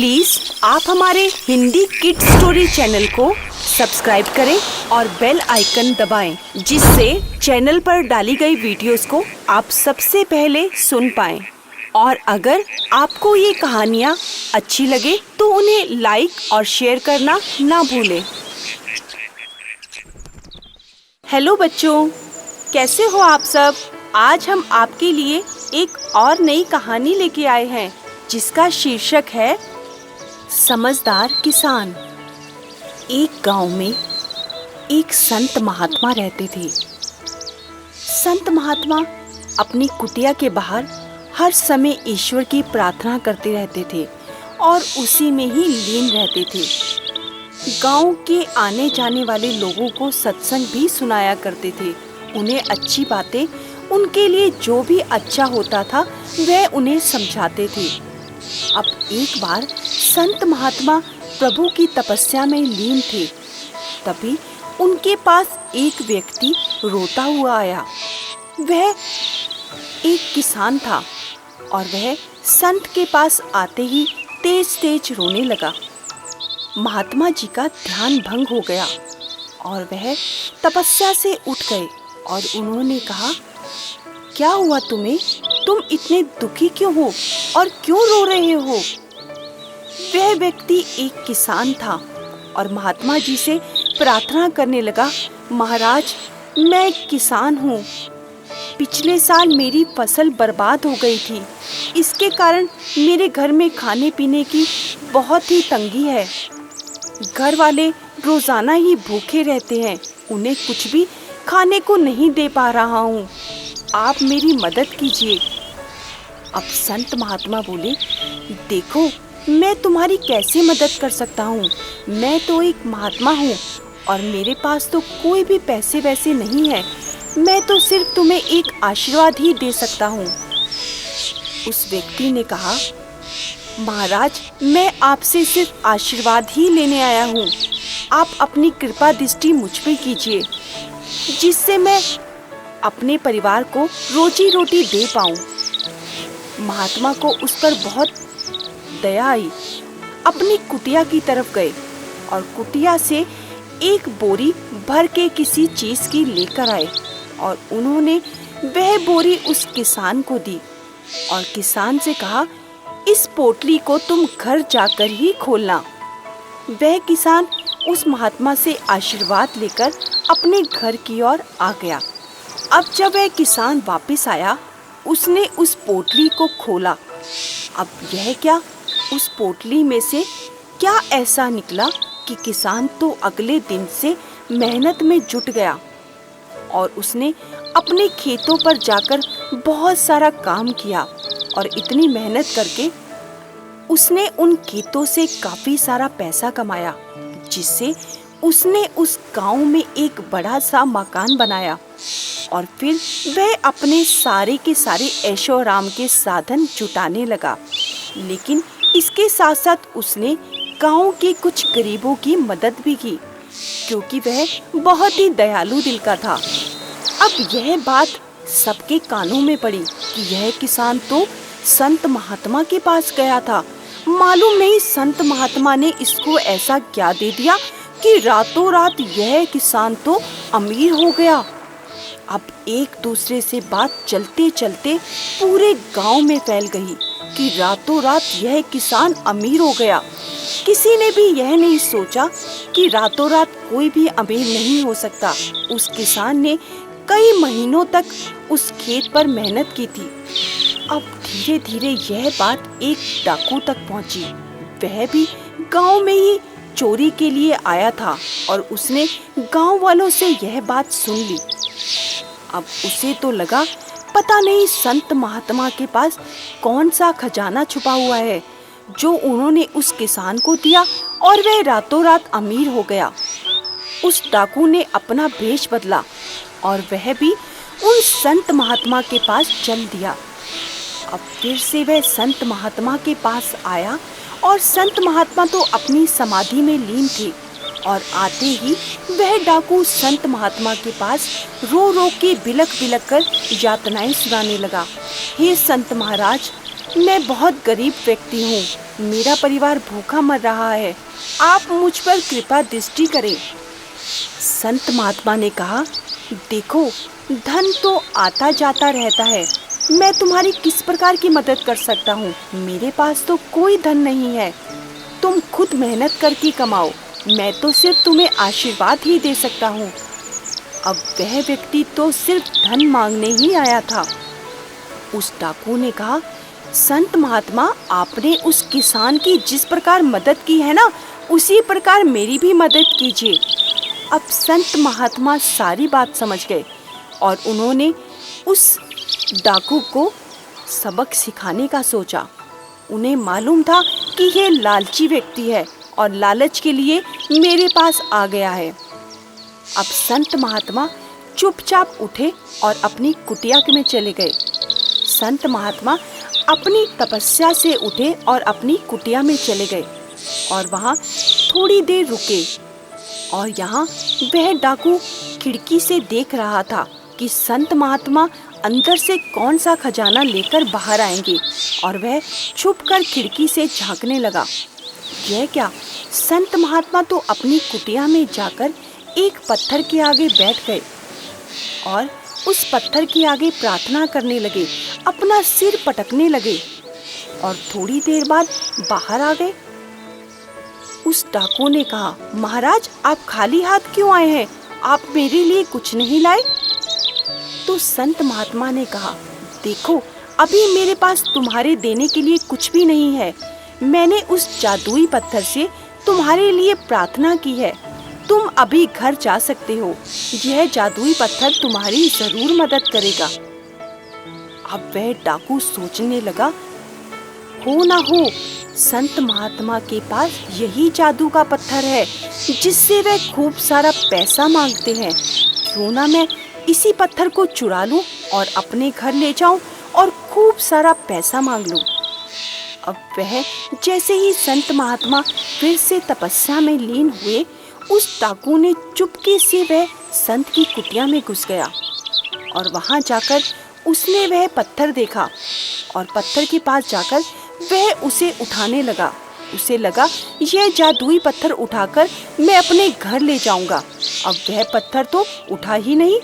Please आप हमारे Hindi kids story channel को सब्सक्राइब करें और बेल आइकन दबाएं, जिससे चैनल पर डाली गई वीडियोस को आप सबसे पहले सुन पाएं। और अगर आपको ये कहानियाँ अच्छी लगे तो उन्हें लाइक और शेयर करना ना भूलें। हेलो बच्चों, कैसे हो आप सब? आज हम आपके लिए एक और नई कहानी लेके आए हैं जिसका शीर्षक है समझदार किसान। एक गांव में एक संत महात्मा रहते थे। संत महात्मा अपनी कुटिया के बाहर हर समय ईश्वर की प्रार्थना करते रहते थे और उसी में ही लीन रहते थे। गांव के आने जाने वाले लोगों को सत्संग भी सुनाया करते थे। उन्हें अच्छी बातें, उनके लिए जो भी अच्छा होता था वह उन्हें समझाते थे। अब एक बार संत महात्मा प्रभु की तपस्या में लीन थे। तभी उनके पास एक व्यक्ति रोता हुआ आया। वह एक किसान था और वह संत के पास आते ही तेज तेज रोने लगा। महात्मा जी का ध्यान भंग हो गया और वह तपस्या से उठ गए और उन्होंने कहा, क्या हुआ तुम्हें? तुम इतने दुखी क्यों हो और क्यों रो रहे हो? वह व्यक्ति एक किसान था और महात्मा जी से प्रार्थना करने लगा, महाराज, मैं किसान हूँ। पिछले साल मेरी फसल बर्बाद हो गई थी। इसके कारण मेरे घर में खाने पीने की बहुत ही तंगी है। घर वाले रोजाना ही भूखे रहते हैं। उन्हें कुछ भी खाने को नहीं दे पा रहा हूँ। आप मेरी मदद कीजिए। अब संत महात्मा बोले, देखो, मैं तुम्हारी कैसे मदद कर सकता हूँ? मैं तो एक महात्मा हूँ और मेरे पास तो कोई भी पैसे वैसे नहीं है। मैं तो सिर्फ तुम्हें एक आशीर्वाद ही दे सकता हूँ। उस व्यक्ति ने कहा, महाराज, मैं आपसे सिर्फ आशीर्वाद ही लेने आया हूँ। आप अपनी कृपा दृष्टि मुझ पे कीजिए, जिससे मैं अपने परिवार को रोजी रोटी दे पाऊं। महात्मा को उस पर बहुत दया आई। अपनी कुटिया की तरफ गए और कुटिया से एक बोरी भर के किसी चीज की लेकर आए और उन्होंने वह बोरी उस किसान को दी और किसान से कहा, इस पोटली को तुम घर जाकर ही खोलना। वह किसान उस महात्मा से आशीर्वाद लेकर अपने घर की ओर आ गया। अब जब वह किसान वापस आया, उसने उस पोटली को खोला। अब यह क्या, उस पोटली में से क्या ऐसा निकला कि किसान तो अगले दिन से मेहनत में जुट गया और उसने अपने खेतों पर जाकर बहुत सारा काम किया और इतनी मेहनत करके उसने उन खेतों से काफी सारा पैसा कमाया, जिससे उसने उस गांव में एक बड़ा सा मकान बनाया और फिर वह अपने सारे के सारे ऐशो आराम के साधन जुटाने लगा। लेकिन इसके साथ साथ उसने गांव के कुछ गरीबों की मदद भी की, क्योंकि वह बहुत ही दयालु दिल का था। अब यह बात सबके कानों में पड़ी कि यह किसान तो संत महात्मा के पास गया था। मालूम नहीं संत महात्मा ने इसको ऐसा क्या दे दिया कि रातों रात यह किसान तो अमीर हो गया। अब एक दूसरे से बात चलते चलते पूरे गांव में फैल गई कि रातों रात यह किसान अमीर हो गया। किसी ने भी यह नहीं सोचा कि रातों रात कोई भी अमीर नहीं हो सकता। उस किसान ने कई महीनों तक उस खेत पर मेहनत की थी। अब धीरे धीरे यह बात एक डाकू तक पहुंची। वह भी गांव में ही चोरी के लिए आया था और उसने गांव वालों से यह बात सुन ली। अब उसे तो लगा, पता नहीं संत महात्मा के पास कौन सा खजाना छुपा हुआ है जो उन्होंने उस किसान को दिया और वह रातों रात अमीर हो गया। उस डाकू ने अपना भेष बदला और वह भी उन संत महात्मा के पास चल दिया। अब फिर से वह संत महात्मा के पास आया और संत महात्मा तो अपनी समाधि में लीन थे और आते ही वह डाकू संत महात्मा के पास रो रो के बिलक बिलक कर यातनाएं सुनाने लगा। हे संत महाराज, मैं बहुत गरीब व्यक्ति हूँ। मेरा परिवार भूखा मर रहा है। आप मुझ पर कृपा दृष्टि करें। संत महात्मा ने कहा, देखो, धन तो आता जाता रहता है। मैं तुम्हारी किस प्रकार की मदद कर सकता हूँ? मेरे पास तो कोई धन नहीं है। तुम खुद मेहनत करके कमाओ। मैं तो सिर्फ तुम्हें आशीर्वाद ही दे सकता हूँ। अब वह व्यक्ति तो सिर्फ धन मांगने ही आया था। उस डाकू ने कहा, संत महात्मा, आपने उस किसान की जिस प्रकार मदद की है ना, उसी प्रकार मेरी भी मदद कीजिए। अब संत महात्मा सारी बात समझ गए और उन्होंने उस डाकू को सबक सिखाने का सोचा। उन्हें मालूम था कि यह लालची व्यक्ति है और लालच के लिए मेरे पास आ गया है। अब संत महात्मा चुपचाप उठे और अपनी कुटिया में चले गए। संत महात्मा अपनी तपस्या से उठे और अपनी कुटिया में चले गए और वहाँ थोड़ी देर रुके। और यहाँ वह डाकू खिड़की से देख रहा था कि संत महात्मा अंदर से कौन सा खजाना लेकर बाहर आएंगे, और वह छुपकर खिड़की से झांकने लगा। यह क्या, संत महात्मा तो अपनी कुटिया में जाकर एक पत्थर के आगे बैठ गए और उस पत्थर के आगे प्रार्थना करने लगे, अपना सिर पटकने लगे और थोड़ी देर बाद बाहर आ गए। उस डाकू ने कहा, महाराज, आप खाली हाथ क्यों आए हैं? आप मेरे लिए कुछ नहीं लाए? तो संत महात्मा ने कहा, देखो, अभी मेरे पास तुम्हारे देने के लिए कुछ भी नहीं है। मैंने उस जादुई पत्थर से तुम्हारे लिए प्रार्थना की है। तुम अभी घर जा सकते हो। यह जादुई पत्थर तुम्हारी जरूर मदद करेगा। अब वह डाकू सोचने लगा, हो ना हो संत महात्मा के पास यही जादू का पत्थर है जिससे वह खूब सारा पैसा मांगते हैं। क्यों ना मैं इसी पत्थर को चुरा लूं और अपने घर ले जाऊं और खूब सारा पैसा मांग लूं। अब वह जैसे ही संत महात्मा फिर से तपस्या में लीन हुए, उस डाकू ने चुपके से वह संत की कुटिया में घुस गया और वहां जाकर उसने वह पत्थर देखा और पत्थर के पास जाकर वह उसे उठाने लगा। उसे लगा, यह जादुई पत्थर उठाकर मैं अपने घर ले जाऊंगा। अब वह पत्थर तो उठा ही नहीं।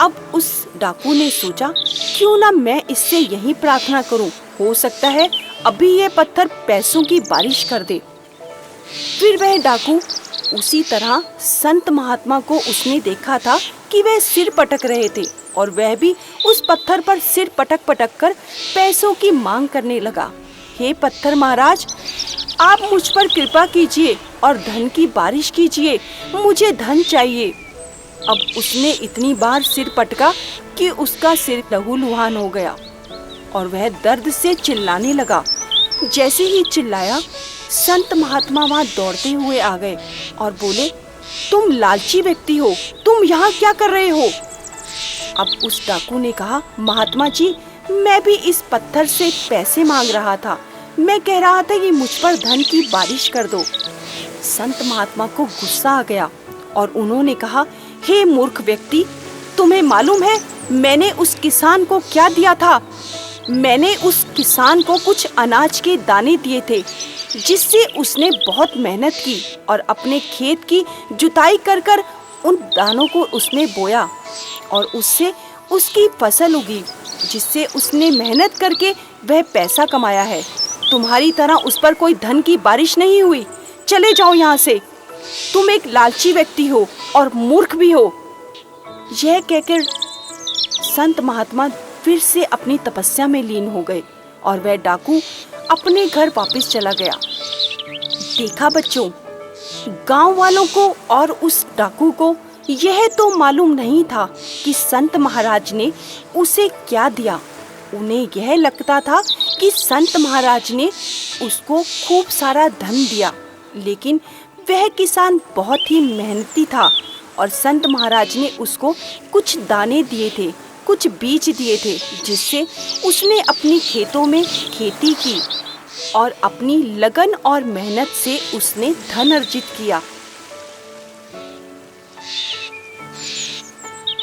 अब उस डाकू ने सोचा, क्यों ना मैं इससे यही प्रार्थना करूं, हो सकता है अभी यह पत्थर पैसों की बारिश कर दे। फिर वह डाकू उसी तरह संत महात्मा को उसने देखा था कि वह सिर पटक रहे थे और वह भी उस पत्थर पर सिर पटक पटक कर पैसों की मांग करने लगा। हे पत्थर महाराज, आप मुझ पर कृपा कीजिए और धन की बारिश कीजिए, मुझे धन चाहिए। अब उसने इतनी बार सिर पटका कि उसका सिर लहूलुहान हो गया और वह दर्द से चिल्लाने लगा। जैसे ही चिल्लाया, संत महात्मा वहाँ दौड़ते हुए आ गए और बोले, तुम लालची व्यक्ति हो, तुम यहाँ क्या कर रहे हो? अब उस डाकू ने कहा, महात्मा जी, मैं भी इस पत्थर से पैसे मांग रहा था। मैं कह रहा था कि मुझ पर धन की बारिश कर दो। संत महात्मा को गुस्सा आ गया और उन्होंने कहा, हे मूर्ख व्यक्ति, तुम्हें मालूम है मैंने उस किसान को क्या दिया था? मैंने उस किसान को कुछ अनाज के दाने दिए थे जिससे उसने बहुत मेहनत की और अपने खेत की जुताई कर कर उन दानों को उसने बोया और उससे उसकी फसल उगी जिससे उसने मेहनत करके वह पैसा कमाया है। तुम्हारी तरह उस पर कोई धन की बारिश नहीं हुई। चले जाओ यहाँ से। तुम एक लालची व्यक्ति हो और मूर्ख भी हो। यह कहकर संत महात्मा फिर से अपनी तपस्या में लीन हो गए और वह डाकू अपने घर वापस चला गया। देखा बच्चों, गांव वालों को और उस डाकू को यह तो मालूम नहीं था कि संत महाराज ने उसे क्या दिया। उन्हें यह लगता था कि संत महाराज ने उसको खूब सारा धन दिया, लेकिन वह किसान बहुत ही मेहनती था और संत महाराज ने उसको कुछ दाने दिए थे, कुछ बीज दिए थे जिससे उसने अपनी खेतों में खेती की और अपनी लगन और मेहनत से उसने धन अर्जित किया।